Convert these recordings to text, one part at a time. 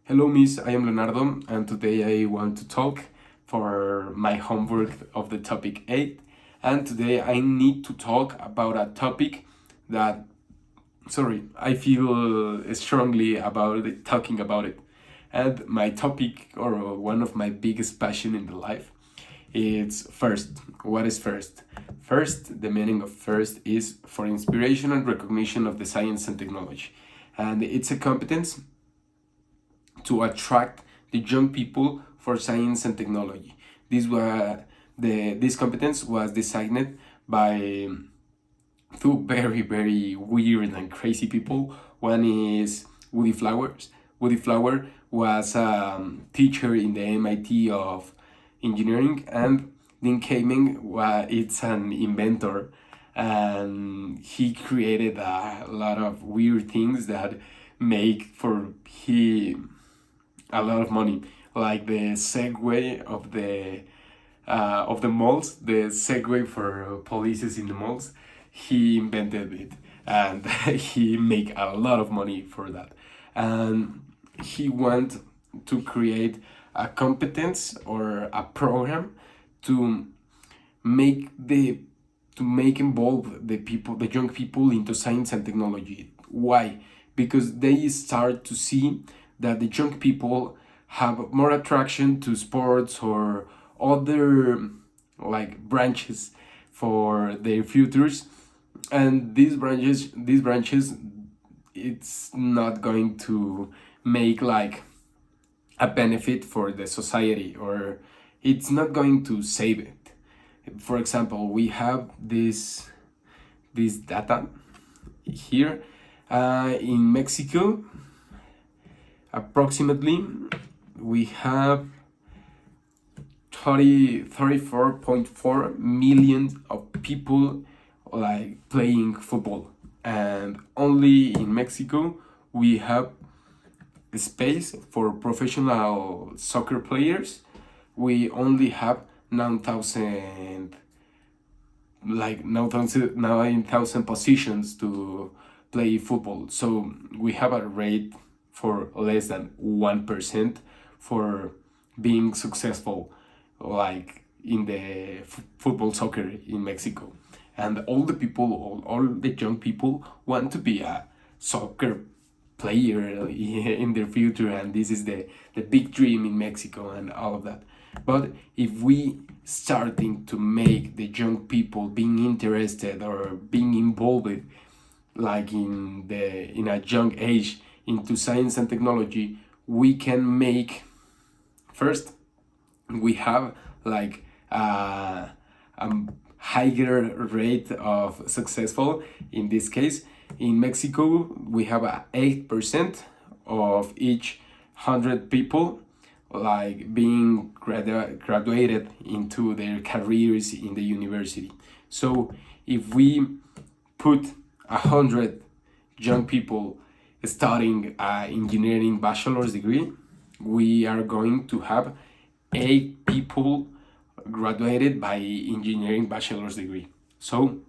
Hello, Miss. I am Leonardo, and today I want to talk for my homework of the topic 8. And today I need to talk about a topic that, I feel strongly about talking about it. And my topic, or one of my biggest passion in the life, is first. What is first? First, the meaning of first is for inspiration and recognition of the science and technology. And it's a competence to attract the young people for science and technology. This competence was designed by two very weird and crazy people. One is Woody Flowers. Woody Flower was a teacher in the MIT of engineering, and Dean Kamen it's an inventor, and he created a lot of weird things that make for he a lot of money, like the Segway of the malls, the Segway for polices in the malls. He invented it, and he make a lot of money for that. And he want to create a competence or a program to make the to make involve the young people into science and technology. Why? Because they start to see that the young people have more attraction to sports or other like branches for their futures, and these branches it's not going to make like a benefit for the society, or it's not going to save it. For example, we have this data here in Mexico. Approximately, we have 34.4 million of people like playing football, and only in Mexico we have space for professional soccer players. We only have 9,000, 9,000 positions to play football. So we have a rate for less than 1% for being successful, like in the football soccer in Mexico. And all the people, all the young people want to be a soccer player in their future, and this is the big dream in Mexico and all of that. But if we starting to make the young people being interested or being involved like in a young age into science and technology, we can make first we have like a higher rate of successful. In this case, in Mexico we have a 8% of each 100 people like being graduated into their careers in the university. So if we put 100 young people studying engineering bachelor's degree, we are going to have 8 people graduated by engineering bachelor's degree. So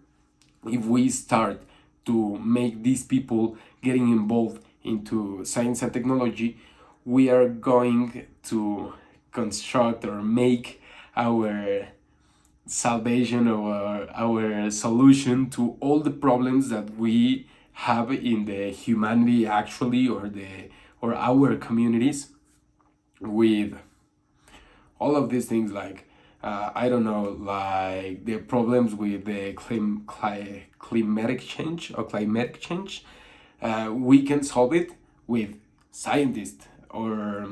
if we start to make these people getting involved into science and technology, we are going to construct or make our salvation or our solution to all the problems that we have in the humanity actually, or our communities, with all of these things like I don't know, like the problems with the climatic change or climatic change. We can solve it with scientists or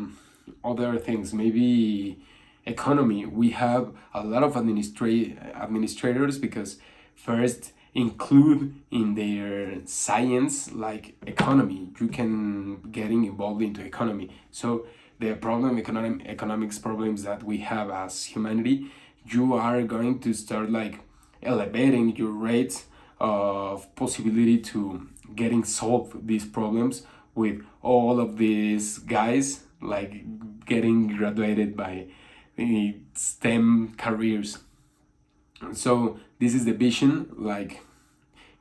other things. Maybe economy. We have a lot of administrators, because first include in their science like economy. You can getting involved into economy. So the economics problems that we have as humanity, you are going to start like elevating your rates of possibility to getting solved these problems with all of these guys like getting graduated by STEM careers. So this is the vision, like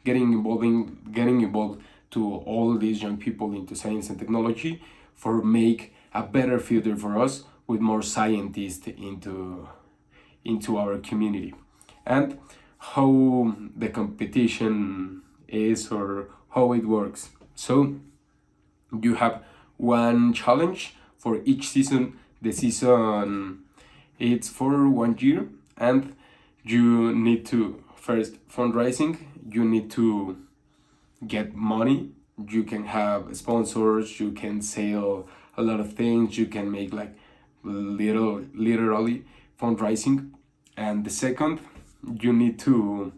getting involved to all these young people into science and technology for make a better future for us with more scientists into our community. And how the competition is or how it works. So you have one challenge for each season. The season it's for 1 year, and you need to first fundraising. You need to get money. You can have sponsors. You can sell a lot of things. You can make like literally fundraising. And the second, you need to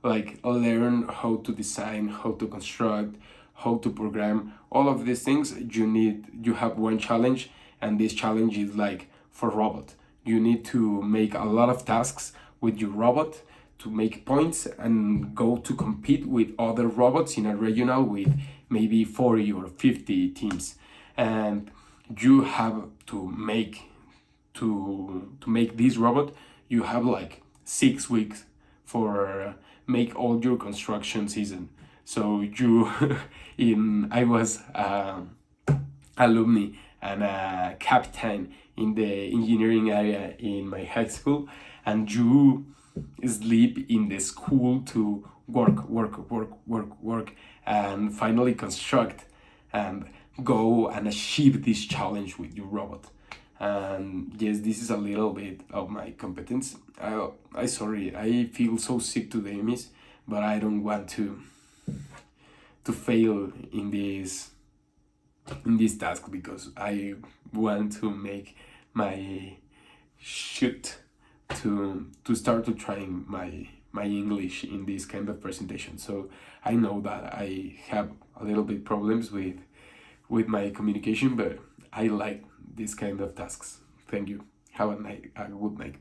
like learn how to design, how to construct, how to program, all of these things. You have one challenge, and this challenge is like for robot. You need to make a lot of tasks with your robot to make points and go to compete with other robots in a regional with maybe 40 or 50 teams. And you have to make this robot. You have like 6 weeks for make all your construction season. So you in I was alumni and a captain in the engineering area in my high school, and you sleep in the school to work, and finally construct and go and achieve this challenge with your robot. And yes, this is a little bit of my competence. I sorry, I feel so sick today, miss, but I don't want to fail in this task because I want to make my shoot to start to trying my English in this kind of presentation. So I know that I have a little bit problems with my communication, but I like this kind of tasks. Thank you. Have a good night.